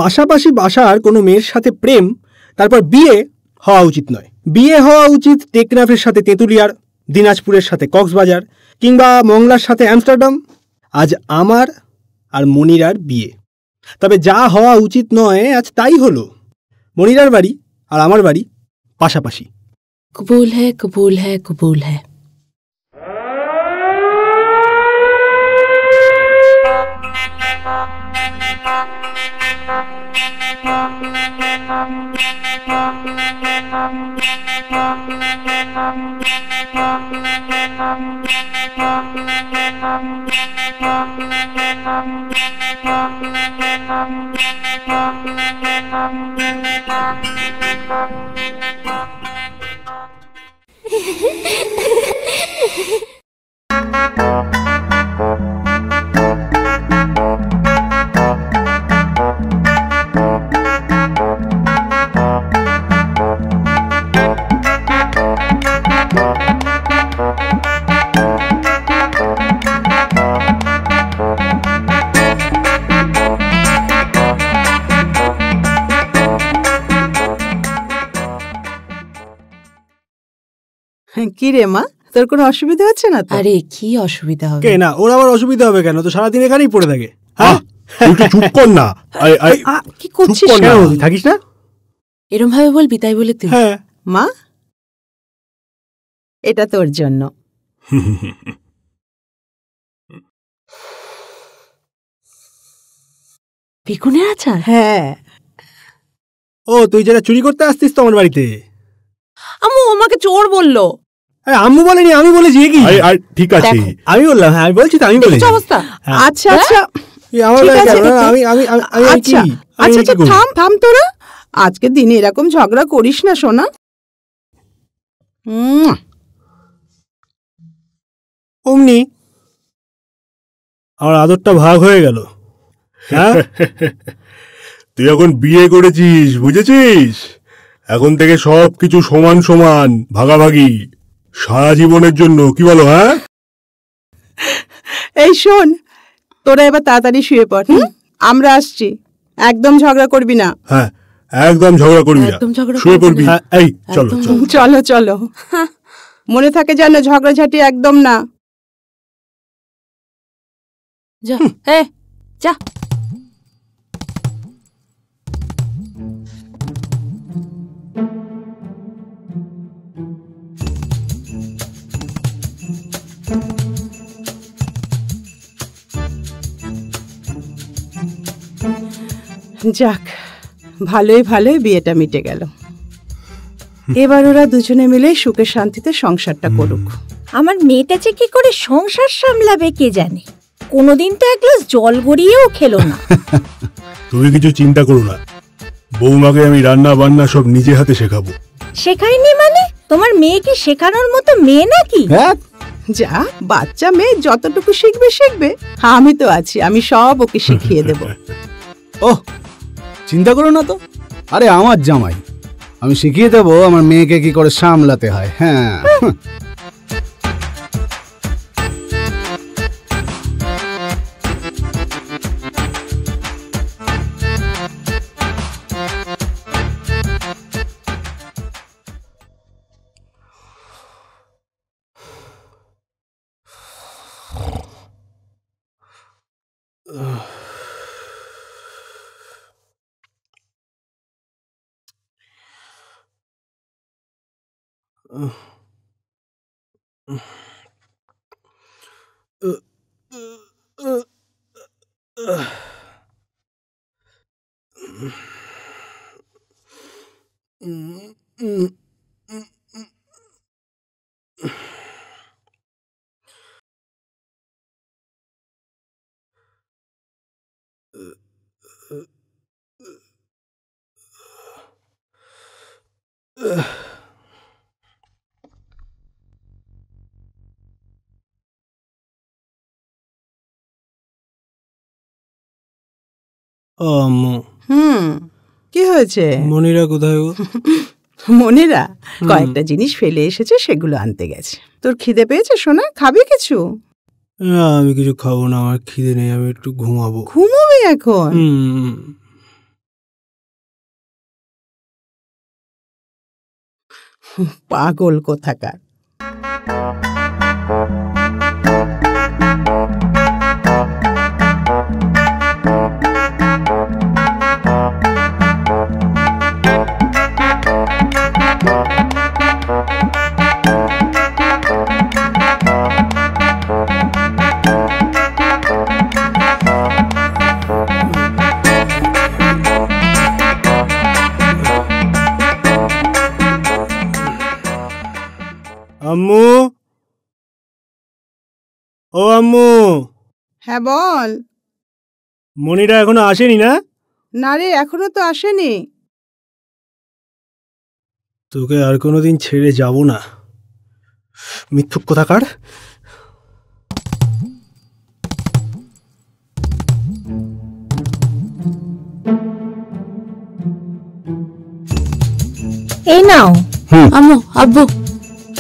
পাশাপাশি বাসার কোনো মেয়ের সাথে প্রেম তারপর বিয়ে হওয়া উচিত নয়। বিয়ে হওয়া উচিত টেকনাফের সাথে তেঁতুলিয়ার, দিনাজপুরের সাথে কক্সবাজার, কিংবা মংলার সাথে আমস্টারডাম। আজ আমার আর মনিরার বিয়ে, তবে যা হওয়া উচিত নয় আজ তাই হলো। মনিরার বাড়ি আর আমার বাড়ি পাশাপাশি। কবুল হ্যায়, কবুল হ্যায়, কবুল হ্যায়। কি রে মা, তোর কোনো অসুবিধা হচ্ছে না তো? আরে কি অসুবিধা হবে? কে না, ওর আবার অসুবিধা হবে কেন? তো সারাদিন এখানেই পড়ে থাকে। একটু চুপ কর না। কি করছিস? থাকিস না, এরম ভাবে বলবি তাই বলে তুই? হ্যাঁ মা, এটা তোর জন্য। বেগুনের আচার? হ্যাঁ। ও তুই যেটা চুরি করতে আসতিস তো আমার বাড়িতে? আম্মু আমাকে চোর বললো। আম্মু বলেনি, আমি বলেছি। কি ঠিক আছে, আমি বললাম। হ্যাঁ আমি বলছি তো, আমি বলেছি। অবস্থা। আচ্ছা আচ্ছা আচ্ছা থাম তোরা। আজকে দিনে এরকম ঝগড়া করিস না সোনা। অমনি আমার আদরটা ভাগ হয়ে গেল। হ্যাঁ তুই এখন বিয়ে করেছিস, বুঝেছিস? এখন থেকে সবকিছু সমান সমান, ভাগাভাগি, সারা জীবনের জন্য। কি বলো? হ্যাঁ এই শোন, তোরা এবার তাড়াতাড়ি শুয়ে পড়। আমরা আসছি, একদম ঝগড়া করবি না। হ্যাঁ একদম ঝগড়া করবি না, শুয়ে পড়বি। এই চলো চলো চলো, মনে থাকে যেন ঝগড়াঝাটি একদম না। যা যা। যাক, ভালোই ভালোই বিয়েটা মিটে গেল। এবার ওরা দুজনে মিলে সুখে শান্তিতে সংসারটা করুক। আমার মেয়েটা যে কি করে সংসার সামলাবে কে জানে। কোনোদিন তো এক গ্লাস জল গড়িয়েও খেলো না। তুমি কিছু চিন্তা করো না, বৌমাকে আমি রান্না বান্না সব নিজে হাতে শেখাবো। শেখায়নি মানে? তোমার মেয়ে কি শেখানোর মতো মেয়ে নাকি? যা, বাচ্চা মেয়ে যতটুকু শিখবে শিখবে। আমি তো আছি, আমি সব ওকে শিখিয়ে দেব। ওহ, চিন্তা করো না তো। আরে আমার জামাই, আমি শিখিয়ে দেবো আমার মেয়েকে কি করে সামলাতে হয়। হ্যাঁ কি হয়েছে? মনিরা কোথায় গো? মনিরা কয়েকটা জিনিস ফেলে এসেছে, সেগুলো আনতে গেছে। তোর খিদে পেয়েছে সোনা? খাবি কিছু? না আমি কিছু খাবো না, আমার খিদে নেই, আমি একটু ঘুমাবো। ঘুমোবি এখন? পাগল কোথাকার। আম্মু, ও আম্মু, হ্যাঁ বল। মনিরা এখনো আসেনি না? না রে, এখনো তো আসেনি। তোকে আর কোনোদিন ছেড়ে যাব না, মিথ্যুক কোথাকার। এই নাও। আম্মু, আব্বু,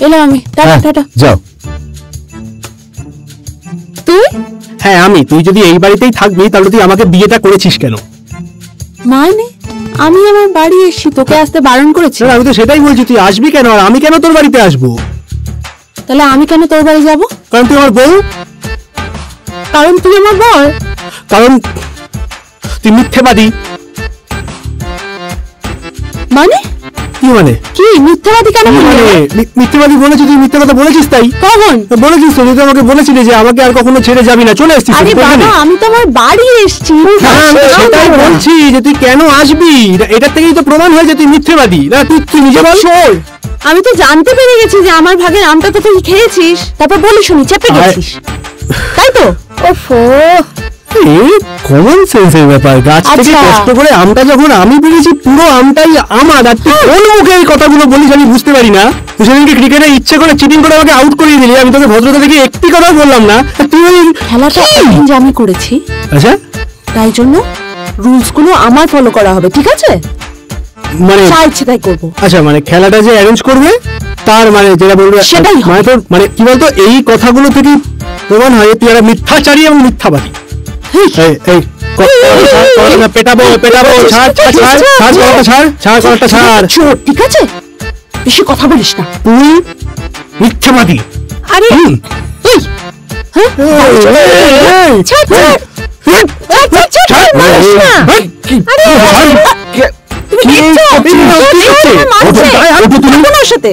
এলাম আমি। Tata tata. যাও। তুই? হ্যাঁ আমি। তুই যদি এই বাড়িতেই থাকবি তাহলে তুই আমাকে বিয়েটা করেছিস কেন? মানে আমি আমার বাড়ি এসেছি, তোকে আসতে বারণ করেছি? আমি তো সেটাই বলছি, তুই আসবি কেন আর আমি কেন তোর বাড়িতে আসবো? তাহলে আমি কেন তোর বাড়ি যাব? কারণ তুই আমার বউ। কারণ তুই আমার বর। কারণ তুই মিথ্যেবাদী। মানে কি মানে? কি মিথ্যাবাদী কেন বললি? মিথ্যেবাদী বলেছিস? তুই মিথ্যে কথা বলেছিস? তাই কখন বলেছিস? তুই তো আমাকে বলেছিলি যে আমাকে আর কখনো ছেড়ে যাবি না, চলে এসেছিস। আরে বাবা, আমি তো আমার বাড়ি এসেছি। সেটাই বলছি যে তুই কেন আসবি, এটার থেকেই তো প্রমাণ হয়েছে তুই মিথ্যেবাদী। না তুই নিজে বল। শোন, আমি তো জানতে পেরে গেছি যে আমার ভাগের আমটা তো তুই খেয়েছিস, তারপর বলি শুনি চেপে গেছিস, তাই তো? ওফো, কমন সেন্সের ব্যাপার। গাছ থেকে কষ্ট করে আমটা যখন আমি পেরেছি, পুরো আমটাই আমার, আর তুই কোন মুখে এই কথাগুলো বলিস আমি বুঝতে পারি না। তুই সেদিনকে ক্রিকেটে ইচ্ছে করে চিটিং করে আমাকে আউট করিয়ে দিলি, আমি তোকে ভদ্রতা দেখে একটি কথাও বললাম না। তুই খেলাটা অ্যারেঞ্জ আমি করেছি, আচ্ছা তাই জন্য রুলস গুলো আমার ফলো করা হবে, ঠিক আছে? মানে যা ইচ্ছে তাই করবো। আচ্ছা, মানে খেলাটা যে অ্যারেঞ্জ করবে তার মানে যেটা বলবে সেটাই হবে। মানে তোর মানে কি বলতো, এই কথাগুলো থেকে প্রমাণ হয় তুই একটা মিথ্যাচারী এবং মিথ্যাবাদী। পেটাবো পেটাবো, ছাড় ছাড় ছাড় ছাড় কলাটা ছাড়, ছাড় কলাটা ছাড়। চোর, ঠিক আছে? বেশি কথা বলিস না। তুই মিথ্যাবাদী। আরে তুই ছাড় ছাড় ছাড় ছাড় ছাড়, মারিস না। তুমি দেখছো? মারছে। থাকবো না ওর সাথে।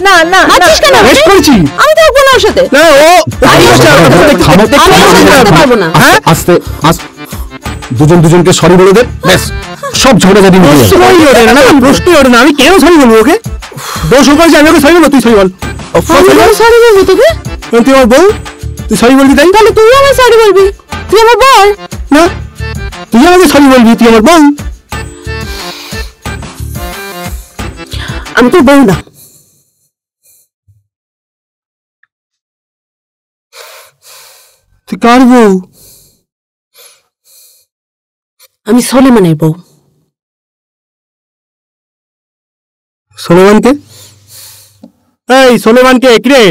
না না, মারছিস কেন? বেশ করেছি। আমি থাকবো না ওর সাথে। না, ও আমি ওর সাথে থাকতে পারবো না। আস্তে আস্তে দুজন দুজনকে সরি বলে দে, ব্যাস সব ঝগড়াঝাটি মিটে যাবে। প্রশ্নই ওঠে না, প্রশ্নই ওঠে না। আমি কেন সরি বলবো ওকে? দোষ ও করেছে, আমি ওকে সরি বলবো। তুই সরি বল। আমি কেন সরি বলবো তোকে? তুই আমার বউ, তুই সরি বলবি তাই? তাহলে তুই আমার সরি বলবি, তুই আমার বর। না, তুই আমাকে সরি বলবি, তুই আমার বউ। আমি তোর বউ না। তুই কার বউ? আমি সলেমানের বউ। সোলেমানকে? এই সোলেমানকে কিরে?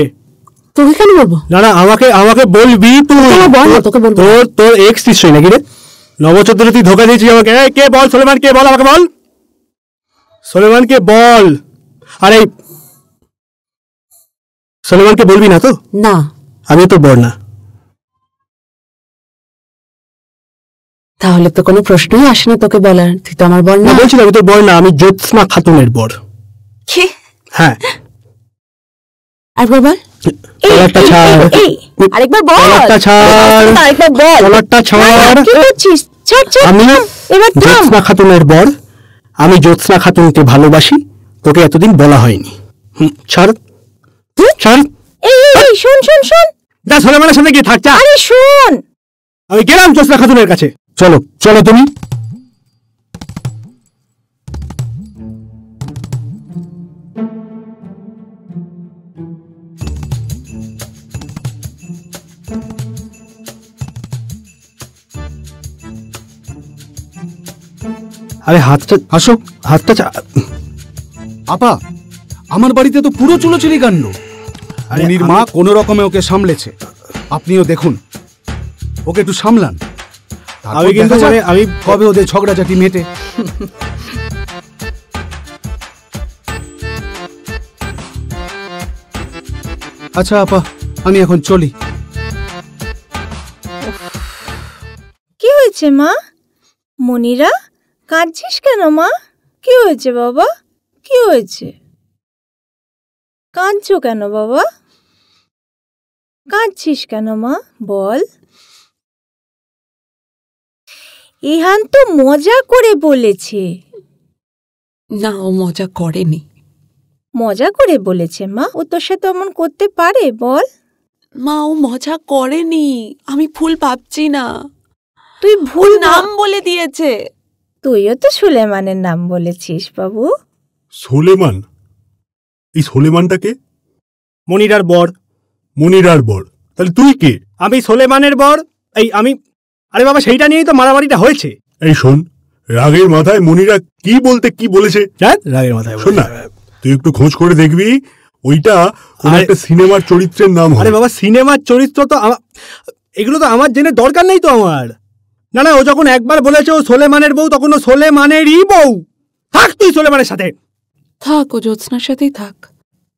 তোকে কেন বলবো? না না, আমাকে বলবি তুই। তোকে বল না, তোকে বলবো। তোর এক্স নিশ্চয়ই নাকি রে? নবচন্দ্র তুই ধোকা দিয়েছিস আমাকে। এই কে বল, সোলেমান কে বল, আমাকে বল। সোলেমানকে বল। আরে সোলেমানকে বলবি না তো? না। আমি তো বল না। তাহলে তো কোনো প্রশ্নই আসে না তোকে বলার, তুই তো আমার বর না। বলছি আমি তো বল না, আমি জ্যোৎস্না খাতুনের বর। কে? হ্যাঁ। আরেকবার বল। কলারটা ছাড়, আরেকবার বল। কলারটা ছাড়, আরেকবার বল। কলারটা ছাড়। কি করছিস? ছাড় ছাড়। আমি এবার থাম। জ্যোৎস্না খাতুনের বর। আমি জ্যোৎস্না খাতুনকে ভালোবাসি, তোকে এতদিন বলা হয়নি। ছাড় ছাড়। এই শোন শোন শোন। যা সোলেমানের সাথে গিয়ে থাক। আরে শোন, আমি গেলাম জ্যোৎস্না খাতুনের কাছে। চলো চলো তুমি। আরে হাতটা আসো। হাতটা আপা, আমার বাড়িতে তো পুরো চুলোচুরি কাণ্ড। মনির মা কোনো রকমে ওকে সামলেছে, আপনিও দেখুন, ওকে একটু সামলান। তারপর আমি কিন্তু দেখা যাক মানে আমি কবে ওদের ঝগড়াঝাটি মেটে। আচ্ছা আপা, আমি এখন চলি। কি হয়েছে মা? মনিরা, কাঁদছিস কেন মা? কি হয়েছে বাবা? কি হয়েছে? কাঁদছো কেন বাবা? কাঁদছিস কেন মা? বল। ইহান তো মজা করে বলেছে। না, ও মজা করেনি। মজা করে বলেছে মা? ও তোর সাথে অমন করতে পারে? বল। মা, ও মজা করেনি। আমি ভুল ভাবছি না। তুই ভুল নাম বলে দিয়েছে। তুইও তো সুলেমানের নাম বলেছিস বাবু। সোলেমান? এই সোলেমানটাকে? মনিরার বর। মনিরার বর? তাহলে তুই কে? আমি সোলেমানের বর। আমি আরে বাবা, সেইটা নিয়েই তো মারামারিটা হয়েছে। এই শোন, রাগের মাথায় মনিরা কি বলতে কি বলেছে। রাগের মাথায় শোন না, তুই একটু খোঁজ করে দেখবি, ওইটা কোন একটা সিনেমার চরিত্রের নাম হবে। আরে বাবা, সিনেমার চরিত্র তো এগুলো তো আমার জেনে দরকার নেই তো আমার। না না, ও যখন একবার বলেছে ও সোলেমানের বউ, তখন ও সোলেমানেরই বউ। থাক তুই সোলেমানের সাথে। থাক, ও জ্যোৎস্নার সাথেই থাক।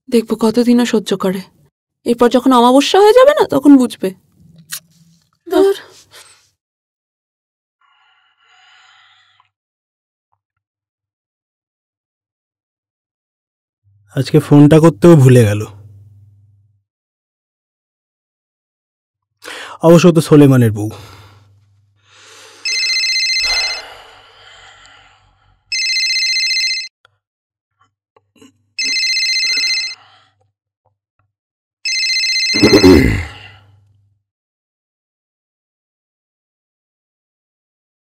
দেখবো কতদিনও সহ্য করে। এরপর যখন অমাবস্যা হয়ে যাবে না, তখন বুঝবে। ধুর। আজকে ফোনটা করতেও ভুলে গেল। অবশ্য তো সোলেমানের বউ।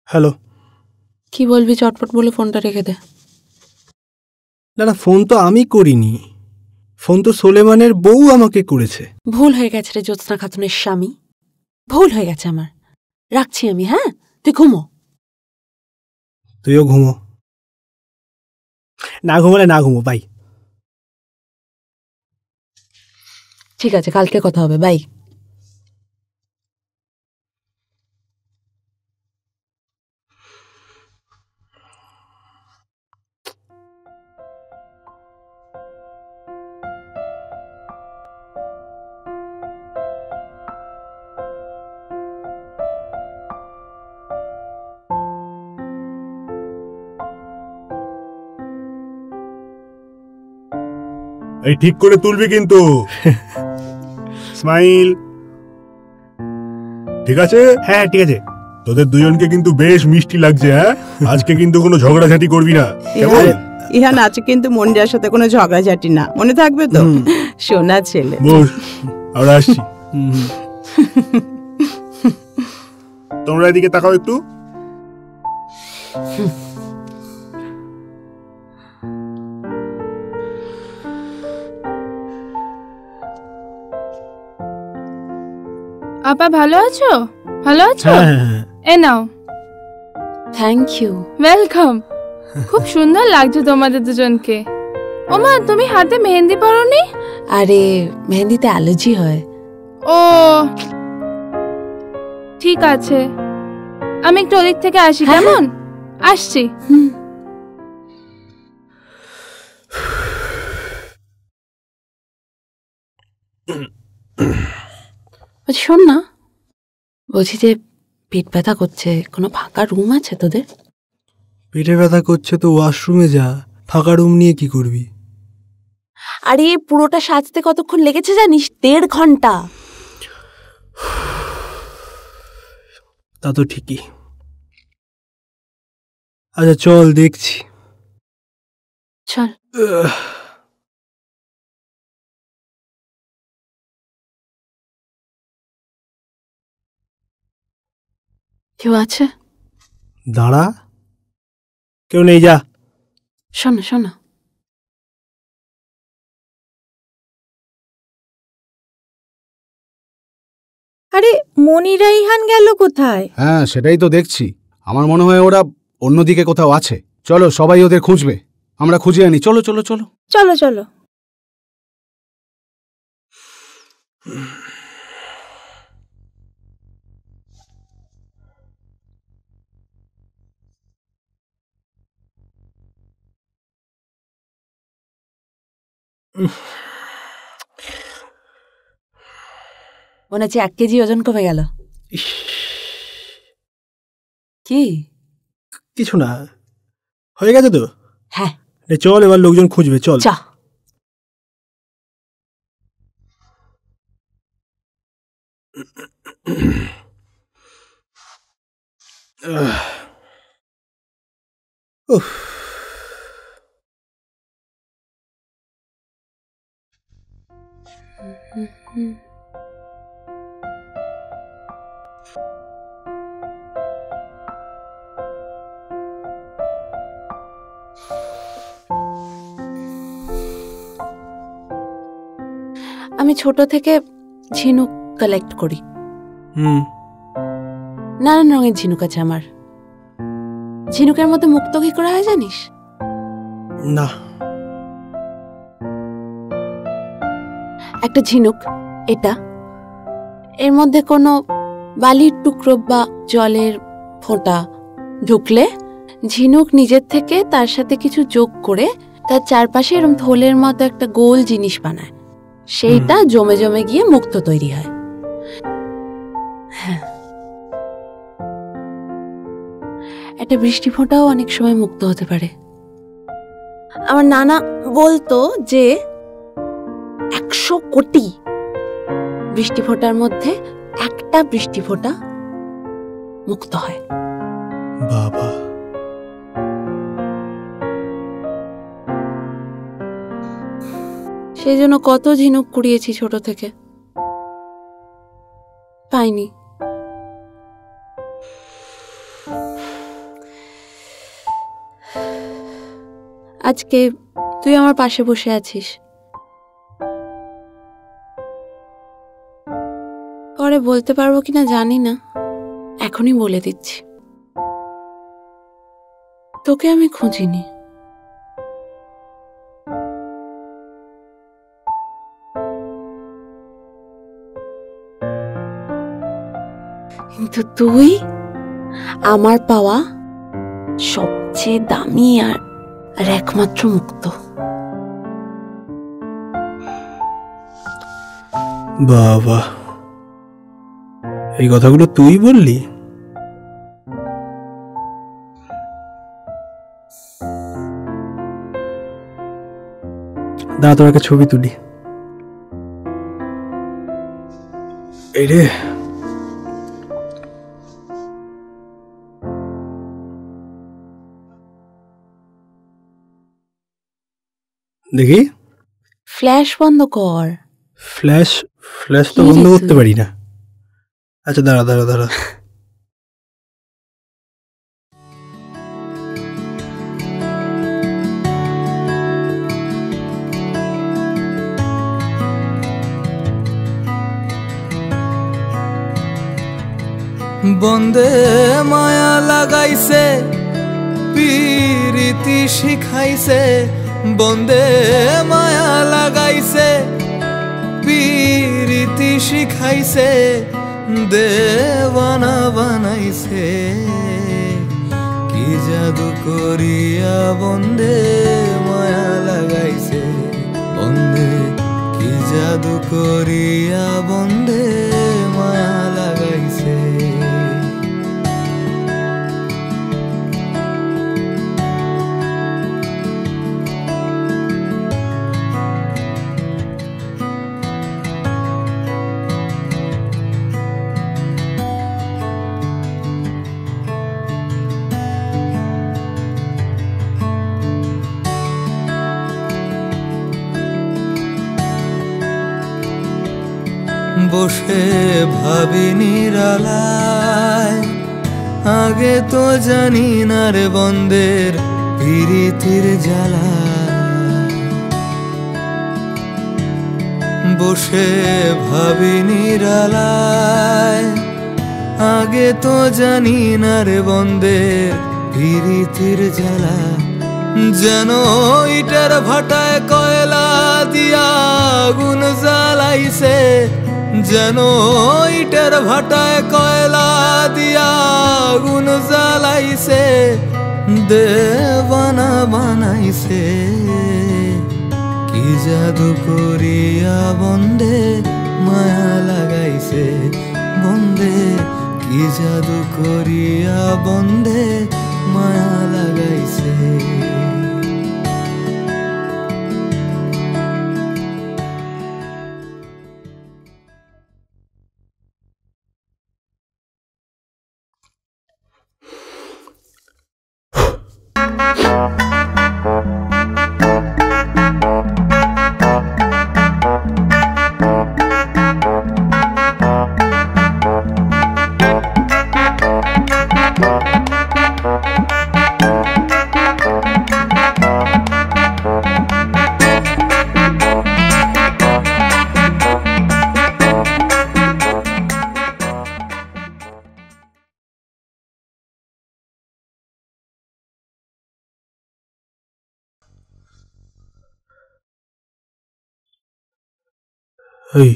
হ্যালো। কি বলবি চটপট বলে ফোনটা রেখে দে। না না, ফোন তো আমি করিনি, ফোন তো সোলেমানের বউ আমাকে করেছে। ভুল হয়ে গেছে রে জ্যোৎস্না খাতুনের স্বামী, ভুল হয়ে গেছে আমার। রাখছি আমি, হ্যাঁ? তুই ঘুমো। তুইও ঘুমো। না ঘুমালে না ঘুমো, বাই। ঠিক আছে, কালকে কথা হবে, বাই। এই ঠিক করে তুলবি কিন্তু। স্মাইল। ঠিক আছে? হ্যাঁ ঠিক আছে। তোদের দুজনকে কিন্তু বেশ মিষ্টি লাগছে। হ্যাঁ, আজকে কিন্তু কোনো ঝগড়াঝাটি করবি না, কেমন? ইহান আছে কিন্তু মনিরার সাথে কোনো ঝগড়াঝাটি না, মনে থাকবে তো? সোনা ছেলে। বস, আমরা আসছি। তোমরা এদিকে তাকাও একটু। আপা ভালো আছো? ভালো আছো? হ্যাঁ। এ নাও। Thank you. ওয়েলকাম। খুব সুন্দর লাগছে তোমাদের দুজনকে। ওমা, তুমি হাতে মেহেন্দি পরোনি? আরে, মেহেন্দিতে অ্যালার্জি হয়। ও ঠিক আছে, আমি একটু ওদিক থেকে আসি। হ্যাঁ, কেমন? আসছি। শোন না, বলছি যে পেট ব্যথা করছে, কোনো ফাঁকা রুম আছে তোদের? পেটে ব্যথা করছে তো ওয়াশরুমে যা, ফাঁকা রুম নিয়ে কি করবি? আরে পুরোটা সাজতে কতক্ষণ লেগেছে জানিস? 1.5 ঘন্টা। তা তো ঠিকই। আচ্ছা চল, দেখছি। চল। কেউ আছে? দাঁড়া, কেউ নেই, যা। শোনো শোনো, আরে মনিরা ইহান গেল কোথায়? হ্যাঁ, সেটাই তো দেখছি। আমার মনে হয় ওরা অন্যদিকে কোথাও আছে। চলো, সবাই ওদের খুঁজবে, আমরা খুঁজে আনি। চলো চলো চলো চলো চলো। মনে হচ্ছে 1 কেজি ওজন কমে গেল। কি? কিছু না, হয়ে গেছে তো। হ্যাঁ চল, এবার লোকজন খুঁজবে, চল। চা। উফ, আমি ছোট থেকে ঝিনুক কালেক্ট করি। নানান রঙের ঝিনুক আছে আমার। ঝিনুকের মধ্যে মুক্ত কি করা হয় জানিস? না। একটা ঝিনুক এটা, এর মধ্যে কোনো বালির টুকরো বা জলের ফোঁটা ঢুকলে ঝিনুক নিজের থেকে তার সাথে কিছু যোগ করে তার চারপাশে এরকম থলের মতো একটা গোল জিনিস বানায়। সেইটা জমে জমে গিয়ে মুক্ত তৈরি হয়। হ্যাঁ, একটা বৃষ্টি ফোঁটাও অনেক সময় মুক্ত হতে পারে। আমার নানা বলতো যে 100 কোটি বৃষ্টি ফোঁটার মধ্যে একটা বৃষ্টি ফোঁটা মুক্ত হয়। বাবা, সেই জন্য কত ঝিনুক কুড়িয়েছি ছোট থেকে, পাইনি। আজকে তুই আমার পাশে বসে আছিস, পরে বলতে পারবো কিনা জানি না, এখনই বলে দিচ্ছি, তোকে আমি খুঁজিনি। কিন্তু তুই আমার পাওয়া সবচেয়ে দামি আর একমাত্র মুক্ত। বাবা, এই কথাগুলো তুই বললি? দাঁড়া, তোর একটা ছবি তুলি। এই রে, দেখি। ফ্ল্যাশ বন্ধ কর। ফ্ল্যাশ তো বন্ধ করতে পারি না। আচ্ছা, দাঁড়া। বন্দে মায়া লাগাইছে, পিরিতি শিখাইছে, বন্দে মায়া লাগাইছে, পিরিতি শিখাইছে, দেওয়ানা বানাইছে, কি জাদু করিয়া বন্দে মায়া লাগাইছে, বন্দে কি জাদু করিয়া বন্দে মায়া লাগাইছে। বসে ভাবি নিরালায়, আগে তো জানি না রে বন্দের পিরিতির জ্বালা। বসে ভাবি নিরালায়, আগে তো জানি না রে বন্দের পিরিতির জ্বালা। যেন ইটের ভাটায় কয়লা দিয়া আগুন জ্বালাইছে, যেন ইটের ভাটায় কয়লা দিয়া আগুন জ্বালাইছে, দেওয়ানা বানাইছে, কি জাদু করিয়া বন্দে মায়া লাগাইছে বন্ধে, কি জাদু করিয়া বন্ধে মায়া লাগাইছে। এই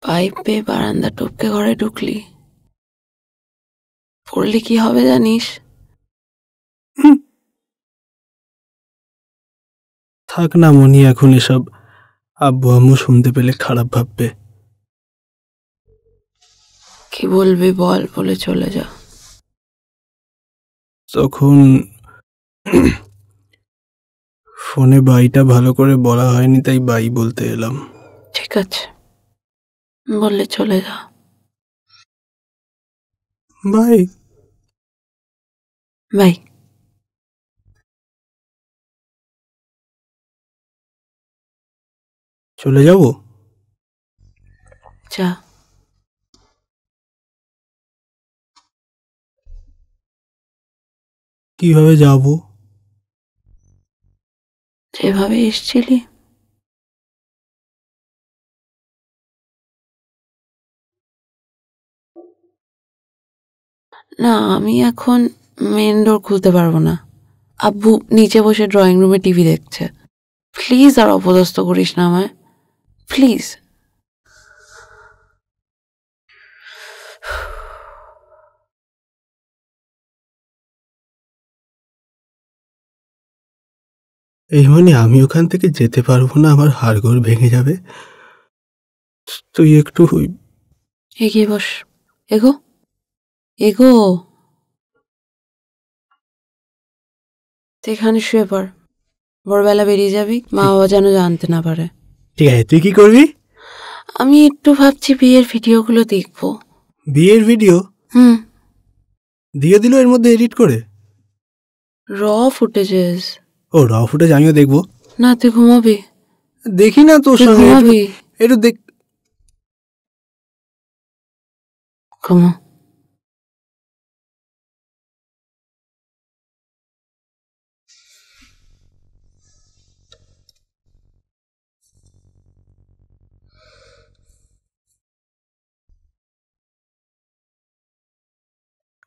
পাইপ পেয়ে বারান্দা টপকে ঘরে ঢুকলি, পড়লে কি হবে জানিস? থাক না মনি, এখন এসব আব্বু আম্মু শুনতে পেলে খারাপ ভাববে। কি বলবি বল, বলে চলে যা। তখন ফোনে বাইটা ভালো করে বলা হয়নি, তাই বাই বলতে এলাম। ঠিক আছে, বললে চলে যা। Bye bye. চলে যাব? যা। কিভাবে যাব? যেভাবে এসেছিলি। না, আমি এখন মেন ডোর খুলতে পারবো না। আব্বু নিচে বসে ড্রয়িং রুমে টিভি দেখছে। প্লিজ আর অপদস্থ করিস না আমায়, প্লিজ। এই মানে আমি ওখান থেকে যেতে পারবো না, আমার হাড়গোড় ভেঙে যাবে। তুই একটু এগিয়ে বস, এগো এগো। এখানে শুয়ে পড়, ভোরবেলা বেরিয়ে যাবি, মা বাবা যেন জানতে না পারে। ঠিক আছে, তুই কি করবি? আমি একটু ভাবছি বিয়ের ভিডিওগুলো দেখবো। বিয়ের ভিডিও? দিয়ে দিল এর মধ্যে এডিট করে? র ফুটেজেস। ও, র ফুটেজ আমিও দেখবো। না, তুই ঘুমাবি। দেখি না তোর সঙ্গে, ঘুমাবি? একটু দেখ। ঘুমা।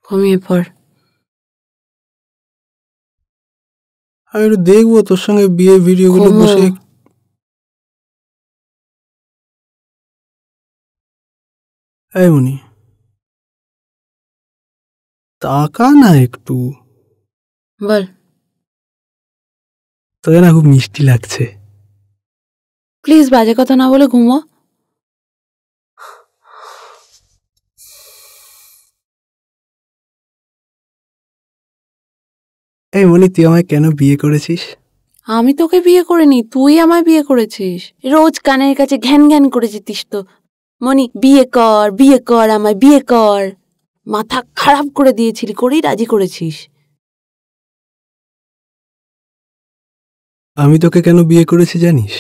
ঘুমিয়ে পড়। আমি একটু দেখবো তোর সঙ্গে বিয়ের ভিডিওগুলো বসে। এই মনি, তাকা না একটু। বল। তোকে না খুব মিষ্টি লাগছে। প্লিজ বাজে কথা না বলে ঘুমো। এই মনি, তুই আমায় কেন বিয়ে করেছিস? আমি তোকে বিয়ে করিনি, তুই আমায় বিয়ে করেছিস। রোজ কানের কাছে ঘ্যান ঘ্যান করে যেতিস তো, মনি বিয়ে কর বিয়ে কর, আমায় বিয়ে কর। মাথা খারাপ করে দিয়েছিলি, করেই রাজি করেছিস। আমি তোকে কেন বিয়ে করেছি জানিস?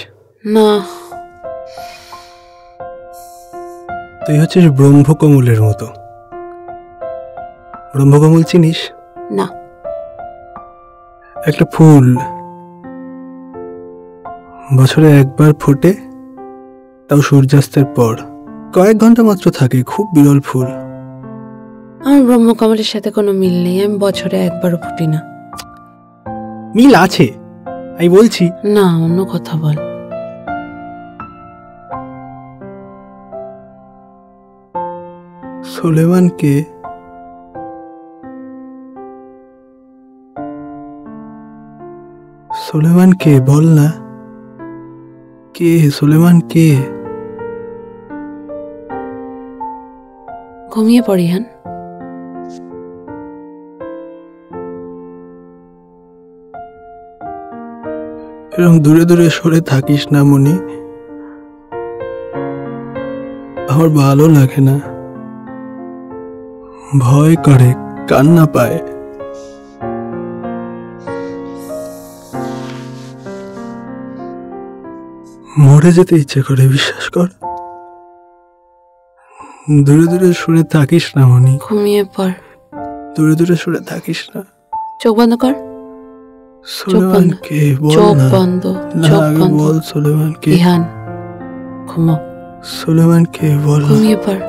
না। তুই হচ্ছিস ব্রহ্মকমলের মতো। ব্রহ্মকমল চিনিস? না। একটা ফুল, বছরে একবার ফোটে, তাও সূর্যাস্তের পর। কয়েক ঘন্টা মাত্র থাকে, খুব বিরল ফুল। আমার ব্রহ্মকমলের সাথে কোনো মিল নেই, আমি বছরে একবারও ফুটি না। মিল আছে, আমি বলছি। না, অন্য কথা বল। সুলেমান কে? সুলেমান কে? বল না, কে সুলেমান? কে? ঘুমিয়ে পড়ি হান। এরকম দূরে দূরে সরে থাকিস না মনি, আমার ভালো লাগে না, ভয় করে, কান্না পায়। মরে যেতে ইচ্ছে করে, বিশ্বাস কর। দূরে দূরে সরে থাকিস না মনি, ঘুমিয়ে পড়। দূরে দূরে সরে থাকিস না। চোখ বন্ধ কর। সুলেমান কে? বল চোখ না। বন্ধ, না, চোখ আগে বন্ধ। বল সুলেমান কে? ইহান ঘুমো। সুলেমান কে? বল না। ঘুমিয়ে পড়।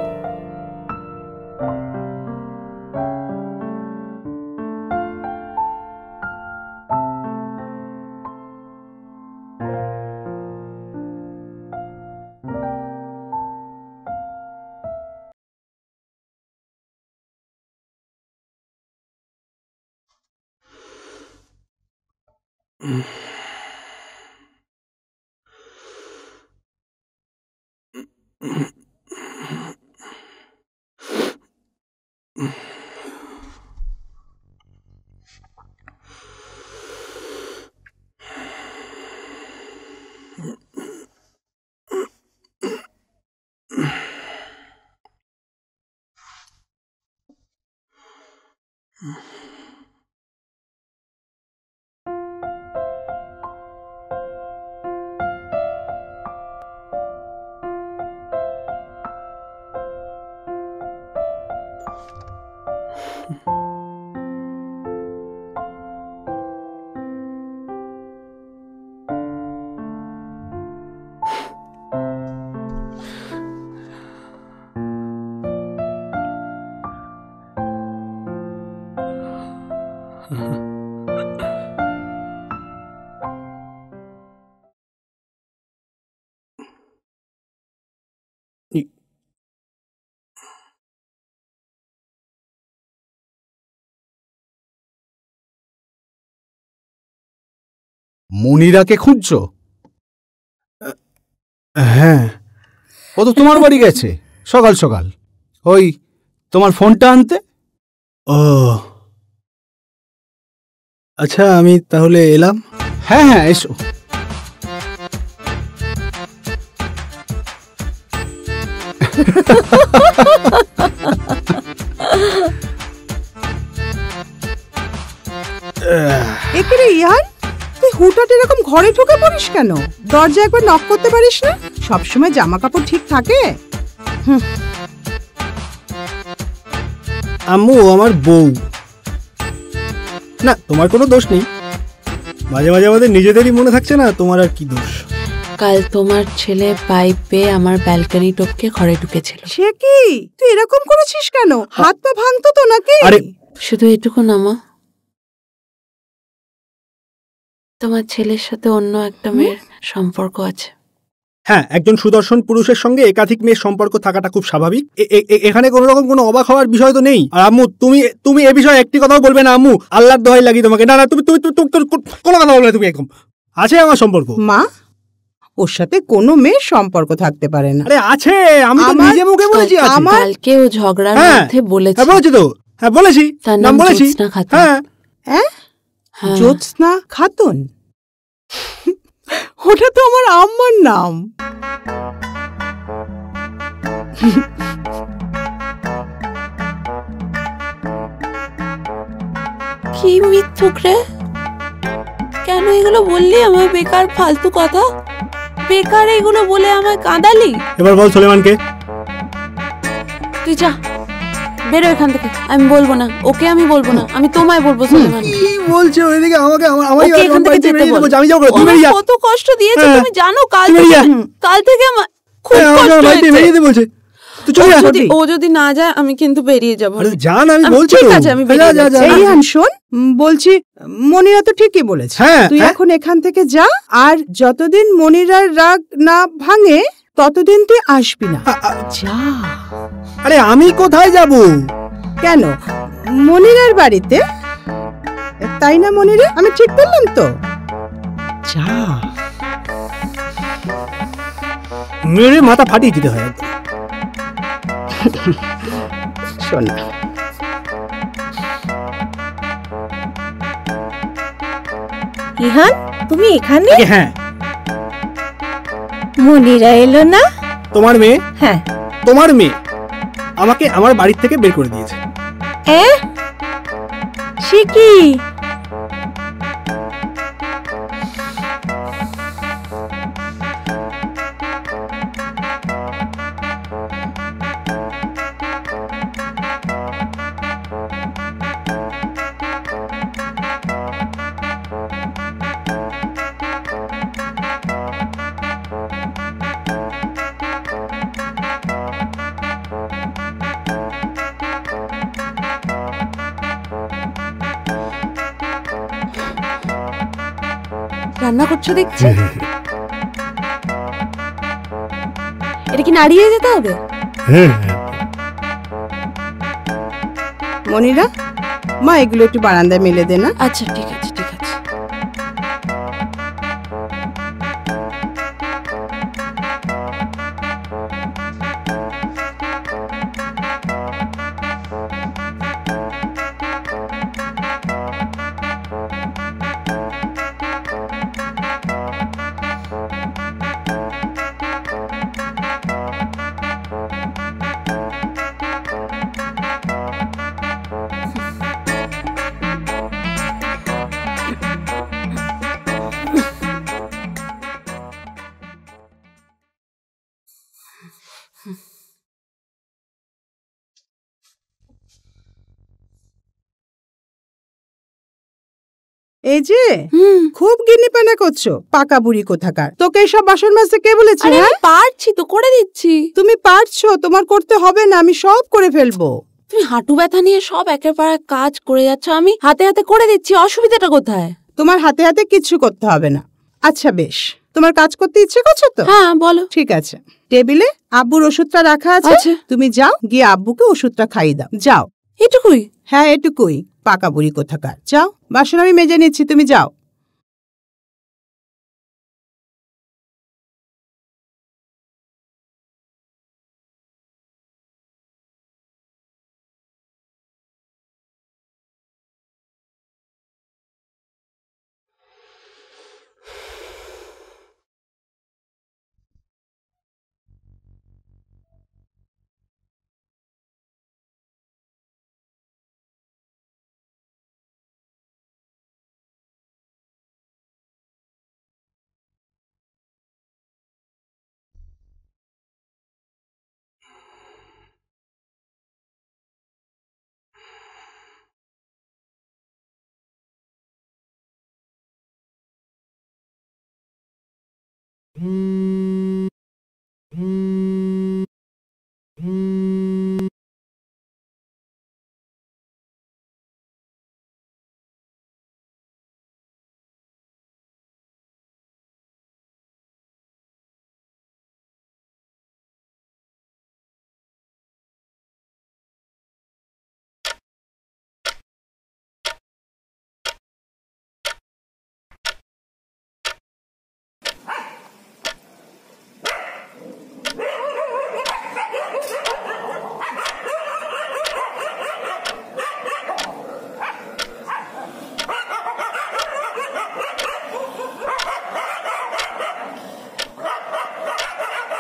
মনিরাকে খুঁজছো? হ্যাঁ। ও তো তোমার বাড়ি গেছে সকাল সকাল, ওই তোমার ফোনটা আনতে। ও আচ্ছা, আমি তাহলে এলাম। হ্যাঁ হ্যাঁ, এসো। এখানে ইয়ার তুই হুটহাট এরকম ঘরে ঢুকে পড়িস কেন? দরজা একবার নক করতে পারিস না? সবসময় জামা কাপড় ঠিক থাকে? আম্মু আমার বউ না, তোমার কোনো দোষ নেই। মাঝে মাঝে আমাদের নিজেদেরই মনে থাকছে না, তোমার আর কি দোষ? কাল তোমার ছেলে পাইপ পেয়ে আমার ব্যালকনি টপকে ঘরে ঢুকেছিল। সে কি? তুই এরকম করেছিস কেন? হাত পা ভাঙতো তো নাকি? আরে শুধু এটুকু না মা, তোমার ছেলের সাথে অন্য একটা মেয়ের সম্পর্ক আছে। হ্যাঁ, একজন সুদর্শন পুরুষের সঙ্গে একাধিক মেয়ের সম্পর্ক থাকাটা খুব স্বাভাবিক। এখানে কোনো রকম কোনো অবাক হওয়ার বিষয় তো নেই। আর আম্মু, তুমি এ বিষয়ে একটি কথাও বলবে না আম্মু, আল্লাহর দোহাই লাগি তোমাকে। না না, তুমি তুমি কোনো কথা বলবে না। তুমি একদম আছে আমার সম্পর্ক। মা, ওর সাথে কোনো মেয়ের সম্পর্ক থাকতে পারে না। আরে আছে, আমি তো নিজে মুখে বলেছি আছে। কালকে ও ঝগড়ার মধ্যে বলেছে। হ্যাঁ বলেছি তো, হ্যাঁ বলেছি, নাম বলেছি। হ্যাঁ, জ্যোৎস্না খাতুন। ওটা তো আমার আম্মার নাম। কি মিথ্যুক রে, কেন এগুলো বললি আমায়? বেকার ফালতু কথা, বেকার এগুলো বলে আমায় কাঁদালি। এবার বল সুলেমানকে। তুই যা, বেরো এখান থেকে। আমি বলবো না ওকে, আমি বলবো না, আমি তোমায় বলবো। সুলেমান কি বলছো? ওইদিকে আমাকে ওকে এখান থেকে যেতে বল। আমি যাবো, তুমি বেরিয়ে যা। কত কষ্ট দিয়েছে তুমি জানো? কাল থেকে আমার খুব কষ্ট হয়েছে। ও যদি না যায় আমি কিন্তু বেরিয়ে যাবো। জান, আমি বলছি ঠিক আছে, আমি বেরিয়ে যাচ্ছি। এই আন শোন, বলছি মনিরা তো ঠিকই বলেছে। তুই এখন এখান থেকে যা, আর যতদিন মনিরার রাগ না ভাঙে ততদিন তুই আসবি না। যা। আরে আমি কোথায় যাব? কেন, মনিরার বাড়িতে? তাই না মনিরা, আমি ঠিক বললাম তো? যা, মেরে মাথা ফাটিয়ে দিতে হয়। শোনা, ইহান, তুমি এখানে? হ্যাঁ, মনিরা এলো না? তোমার মেয়ে? হ্যাঁ। তোমার মেয়ে আমাকে আমার বাড়ি থেকে বের করে দিয়েছে। সে কি? রান্না করছো দেখছি। এটা কি নাড়িয়ে যেতে হবে? মনিরা, মা এগুলো একটু বারান্দায় মেলে দে না। আচ্ছা ঠিক আছে ঠিক আছে। এই যে খুব গিনিপানা করছো, পাকা বুড়ি কোথাকার। তোকে এইসব বাসন মাজতে কে বলেছে? আরে আমি পারছি তো, করে দিচ্ছি। তুমি পারছো, তোমার করতে হবে না, আমি সব করে ফেলবো। তুমি হাঁটু ব্যথা নিয়ে সব একেবারে কাজ করে যাচ্ছ, আমি হাতে হাতে করে দিচ্ছি, অসুবিধাটা কোথায়? তোমার হাতে হাতে কিচ্ছু করতে হবে না। আচ্ছা বেশ, তোমার কাজ করতে ইচ্ছে করছে তো? হ্যাঁ বলো। ঠিক আছে, টেবিলে আব্বুর ওষুধটা রাখা আছে, তুমি যাও গিয়ে আব্বুকে ওষুধটা খাইয়ে দাও, যাও। এটুকুই? হ্যাঁ এটুকুই, পাকা বুড়ি কোথাকার। যাও, বাসন আমি মেজে নিচ্ছি, তুমি যাও।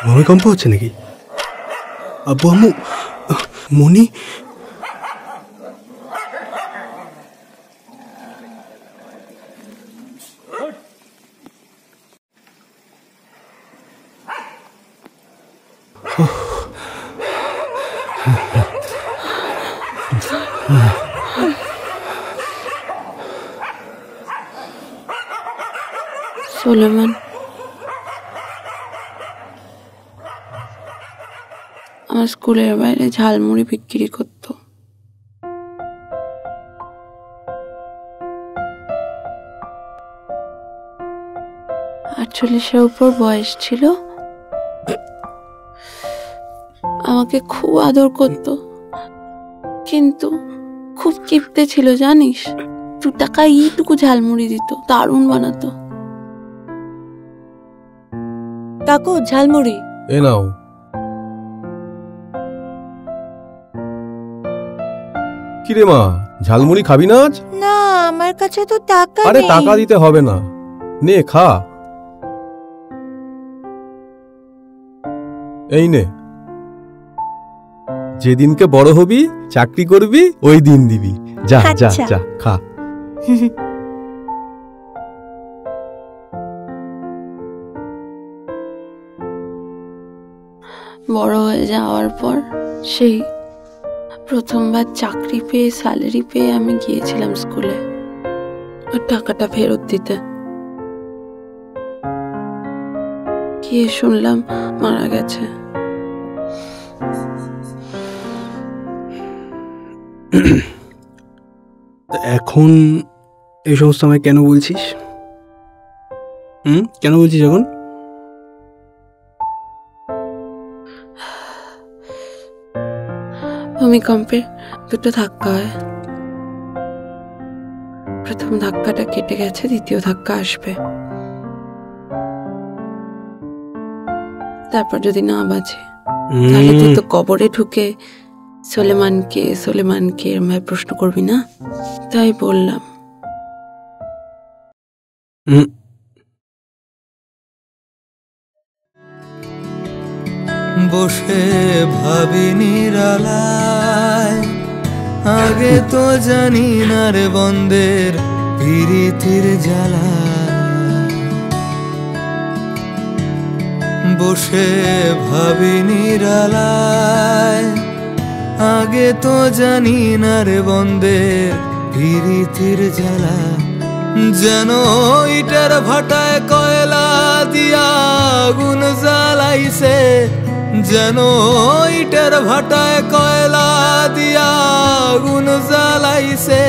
ভূমিকম্প হচ্ছে নাকি? আব্বু আম্মু, মনি, সোলেমান, আমার স্কুলের বাইরে ঝালমুড়ি বিক্রি করতো। আটচল্লিশের উপর বয়স ছিল। আমাকে খুব আদর করত, কিন্তু খুব কিপটে ছিল জানিস। 2 টাকা এইটুকু ঝালমুড়ি দিত, দারুণ বানাতো। কাকু ঝালমুড়ি। এ নাও। কিরে মা, ঝালমুড়ি খাবি না আজ? না, আমার কাছে তো টাকা আরে নেই। টাকা দিতে হবে না, নে খা। এই নে, যেদিনকে বড় হবি, চাকরি করবি, ওই দিন দিবি। যা যা আচ্ছা। যা খা। বড় হয়ে যাওয়ার পর সেই প্রথমবার চাকরি পেয়ে, স্যালারি পেয়ে আমি গিয়েছিলাম স্কুলে ওর টাকাটা ফেরত দিতে। গিয়ে শুনলাম মারা গেছে। এখন এই সমস্ত আমায় কেন বলছিস? কেন বলছিস এখন? ভূমিকম্পে 2টো ধাক্কা হয়। প্রথম ধাক্কাটা কেটে গেছে, দ্বিতীয় ধাক্কা আসবে। তারপর যদি না বাঁচে, তাহলে তুই তো কবরে ঢুকে সোলেমানকে সোলেমানকে এরমভাবে প্রশ্ন করবি না। তাই বললাম। বসে ভাবি নিরালায়, আগে তো জানি না রে বন্দের পিরিতির জ্বালা। বসে ভাবি নিরালায়, আগে তো জানি না রে বন্দের পিরিতির জ্বালা। যেন ইটের ভাটায় কয়লা দিয়া আগুন জ্বালাইছে, যেন ইটের ভাটায় কয়লা দিয়া আগুন জ্বালাইছে,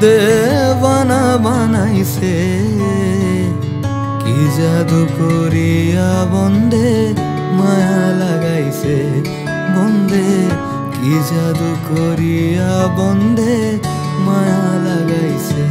দেবানা বানাইছে। কি জাদু করিয়া বন্দে মায়া লাগাইছে, বন্দে কি জাদু করিয়া বন্দে মায়া লাগাইছে।